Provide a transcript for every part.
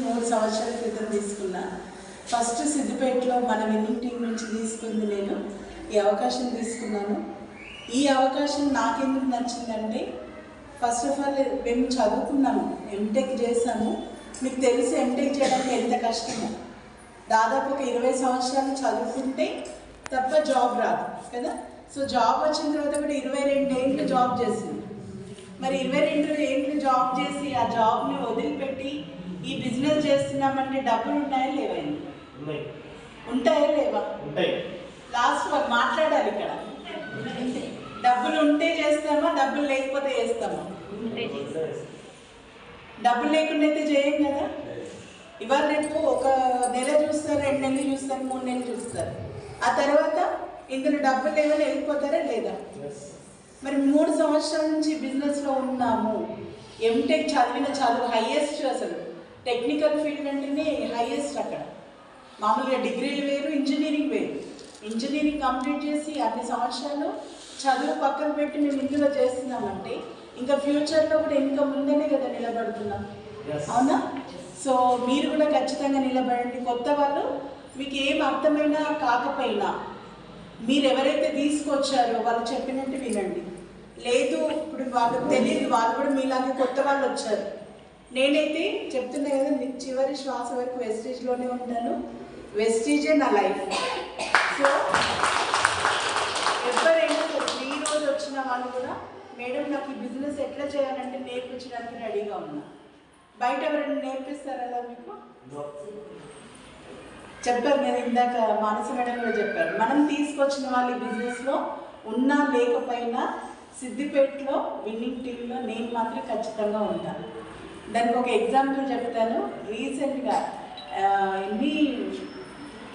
3 సంవత్సరాల క్రితం తీసుకున్నా. ఫస్ట్ సిద్దిపేటలో మన విన్నింగ్ టీం నుంచి తీసుకుంది నేను. ఈ అవకాశం తీసుకున్నాను. ఈ అవకాశం నాకెందుకు నచ్చిందంటే, ఫస్ట్ ఆఫ్ ఆల్ మేము చదువుకున్నాము, ఎంటెక్ చేశాము. మీకు తెలిసి ఎంటెక్ చేయడానికి ఎంత కష్టమో. దాదాపు ఒక 20 సంవత్సరాలు చదువుకుంటే తప్ప జాబ్ రాదు కదా. సో జాబ్ వచ్చిన తర్వాత కూడా 22 ఏళ్ళు జాబ్ చేసింది. మరి 22 ఏళ్ళు జాబ్ చేసి ఆ జాబ్ని వదిలిపెట్టి ఈ బిజినెస్ చేస్తున్నామంటే డబ్బులు ఉంటాయా లేవా? ఉంటాయా లేవా? లాస్ట్ వాళ్ళు మాట్లాడాలి ఇక్కడ. డబ్బులు ఉంటే చేస్తామా, డబ్బులు లేకపోతే చేస్తామా? డబ్బులు లేకుండా అయితే చేయం కదా. ఇవాళ రేపు ఒక నెల చూస్తారు, 2 నెలలు చూస్తారు, 3 నెలలు చూస్తారు. ఆ తర్వాత ఇందులో డబ్బులు లేవని వెళ్ళిపోతారా లేదా? మరి 3 సంవత్సరాల నుంచి బిజినెస్లో ఉన్నాము. ఎంటెక్ చదివిన చదువు హైయెస్ట్, అసలు టెక్నికల్ ఫీల్డ్ అంటేనే హైయెస్ట్. అక్కడ మామూలుగా డిగ్రీలు వేరు, ఇంజనీరింగ్ వేరు. ఇంజనీరింగ్ కంప్లీట్ చేసి అన్ని సంవత్సరాలు చదువు పక్కన పెట్టి మేము ఇందులో చేస్తున్నామంటే ఇంకా ఫ్యూచర్లో కూడా ఇంకా ముందనే కదా నిలబడుతున్నాం, అవునా? సో మీరు కూడా ఖచ్చితంగా నిలబడండి. కొత్త వాళ్ళు మీకు ఏం అర్థమైనా కాకపోయినా మీరు ఎవరైతే తీసుకొచ్చారో వాళ్ళు చెప్పినట్టు వినండి. లేదు ఇప్పుడు వాళ్ళకి తెలియదు, వాళ్ళు కూడా మీలాగే కొత్త వాళ్ళు వచ్చారు. నేనైతే చెప్తున్నా కదా, చివరి శ్వాస వరకు వెస్టీజ్లోనే ఉంటాను. వెస్టీజే నా లైఫ్. సో ఎవరైనా ఈ రోజు వచ్చిన వాళ్ళు కూడా, మేడం నాకు ఈ బిజినెస్ ఎట్లా చేయాలంటే నేర్పించడానికి రెడీగా ఉన్నా. బయట ఎవరైనా నేర్పిస్తారా అలా మీకు? చెప్పారు కదా ఇందాక, మానస మేడం కూడా చెప్పారు. మనం తీసుకొచ్చిన వాళ్ళు ఈ బిజినెస్లో ఉన్నా లేకపోయినా సిద్దిపేటలో విన్నింగ్ టీంలో నేను మాత్రం ఖచ్చితంగా ఉంటాను. దానికి ఒక ఎగ్జాంపుల్ చెప్తాను. రీసెంట్గా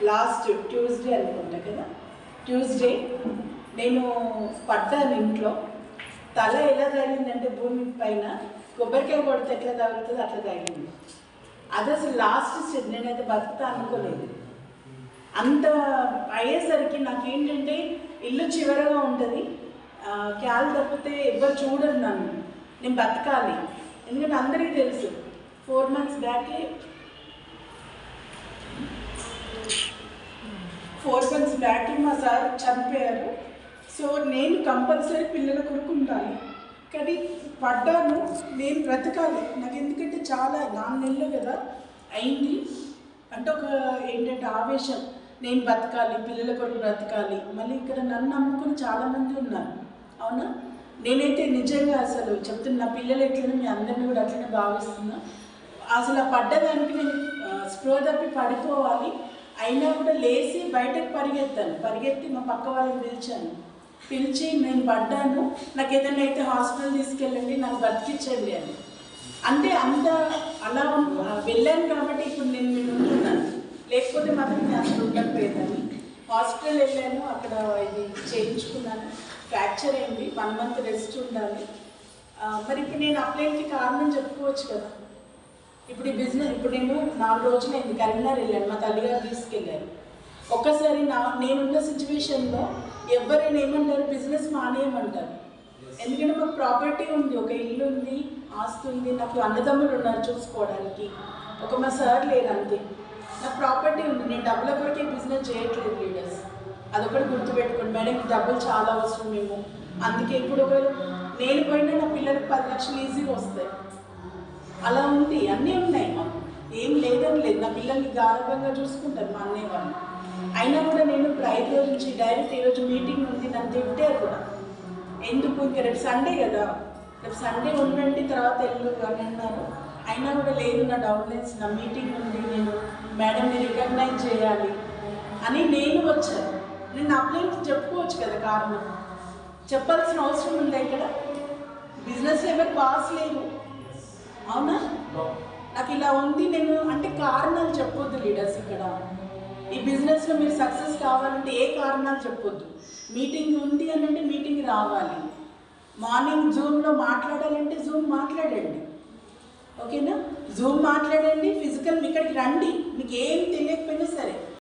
లాస్ట్ ట్యూస్డే అనుకుంటా కదా, ట్యూస్డే నేను పడ్డాను ఇంట్లో. తల ఎలా తగిలిందంటే భూమి పైన కొబ్బరికాయ కొడితే ఎట్లా తగులుతుందో అట్లా తగిలింది. అది అసలు లాస్ట్ స్టేజ్. నేనైతే బతుకుతా అనుకోలేదు. అంత అయ్యేసరికి నాకేంటంటే ఇల్లు చివరగా ఉంటుంది, క్యాల్ తప్పితే ఎవరు చూడరు నన్ను, నేను బతకాలి. ఎందుకంటే అందరికీ తెలుసు 4 months బ్యాక్ మా సార్ చనిపోయారు. సో నేను కంపల్సరీ పిల్లల కొరకు ఉండాలి. కానీ పడ్డాను, నేను బ్రతకాలి. నాకు ఎందుకంటే చాలా 4 నెలలు కదా అయింది. అంటే ఒక ఏంటంటే ఆవేశం, నేను బతకాలి, పిల్లల కొరకు బ్రతకాలి. మళ్ళీ ఇక్కడ నన్ను నమ్ముకుని చాలామంది ఉన్నారు, అవునా? నేనైతే నిజంగా అసలు చెప్తున్నా, నా పిల్లలు ఎట్లనే మీ అందరినీ కూడా అట్లనే భావిస్తున్నా. అసలు ఆ పడ్డదానికి నేను స్ప్రో తప్పి పడిపోవాలి, అయినా కూడా లేచి బయటకు పరిగెత్తి మా పక్క వాళ్ళని పిలిచి నేను పడ్డాను, నాకు ఏదైనా అయితే హాస్పిటల్ తీసుకెళ్ళండి, నాకు బతికించండి అని. అంటే అంత అలా వెళ్ళాను కాబట్టి ఇప్పుడు నేను ఉంటున్నాను. లేకపోతే మాత్రం నేను అసలు ఉండకపోయేదాన్ని. హాస్పిటల్ వెళ్ళాను, అక్కడ ఇది చేయించుకున్నాను. ఫ్రాక్చర్ అయింది, 1 month రెస్ట్ ఉండాలి. మరి ఇప్పుడు నేను అప్లైకి కారణం చెప్పుకోవచ్చు కదా. ఇప్పుడు ఈ బిజినెస్ ఇప్పుడు నేను 4 రోజులైంది కరీంనగర్ వెళ్ళాను, మా తల్లిగారు తీసుకెళ్ళారు. ఒక్కసారి నేనున్న సిచ్యువేషన్లో ఎవరైనా ఏమంటారు, బిజినెస్ మానేయమంటారు. ఎందుకంటే మాకు ప్రాపర్టీ ఉంది, ఒక ఇల్లు ఉంది, ఆస్తి ఉంది, నాకు అన్నదమ్ములు ఉన్నారు చూసుకోవడానికి, ఒక మా సార్ లేరు, అంతే. నాకు ప్రాపర్టీ ఉంది, నేను డబ్బుల కొరకే బిజినెస్ చేయట్లేదు లీడర్స్. అదొకటి గుర్తుపెట్టుకోండి మేడం, డబ్బులు చాలా అవసరం మేము. అందుకే ఇప్పుడు నేను పోయినా నా పిల్లలకు 10 లక్షలు ఈజీగా వస్తాయి. అలా ఉంది, అన్నీ ఉన్నాయి మాకు, ఏం లేదని లేదు. నా పిల్లల్ని గారభంగా చూసుకుంటారు మా అన్నయ్య వాళ్ళు. అయినా కూడా నేను ఇప్పుడు 5 రోజుల నుంచి డైరెక్ట్ ఈరోజు మీటింగ్ ఉంది, నన్ను తిట్టారు కూడా. ఎందుకు, ఇంకా రేపు సండే కదా, రేపు సండే ఉండండి తర్వాత ఎల్లు అని అన్నారు. అయినా కూడా లేదు, నా డౌట్లెన్స్, నా మీటింగ్ ఉంది, నేను మేడంని రికగ్నైజ్ చేయాలి అని నేను వచ్చాను. నేను అప్లైన్ చెప్పుకోవచ్చు కదా కారణం, చెప్పాల్సిన అవసరం ఉంది. ఇక్కడ బిజినెస్ ఎవరు పాస్ లేరు, అవునా? నాకు ఇలా ఉంది నేను అంటే కారణాలు చెప్పొద్దు లీడర్స్. ఇక్కడ ఈ బిజినెస్లో మీరు సక్సెస్ కావాలంటే ఏ కారణాలు చెప్పొద్దు. మీటింగ్ ఉంది అని అంటే మీటింగ్ రావాలి. మార్నింగ్ జూమ్లో మాట్లాడాలంటే జూమ్ మాట్లాడండి, ఓకేనా? జూమ్ మాట్లాడండి, ఫిజికల్ ఇక్కడికి రండి. మీకు ఏం తెలియకపోయినా సరే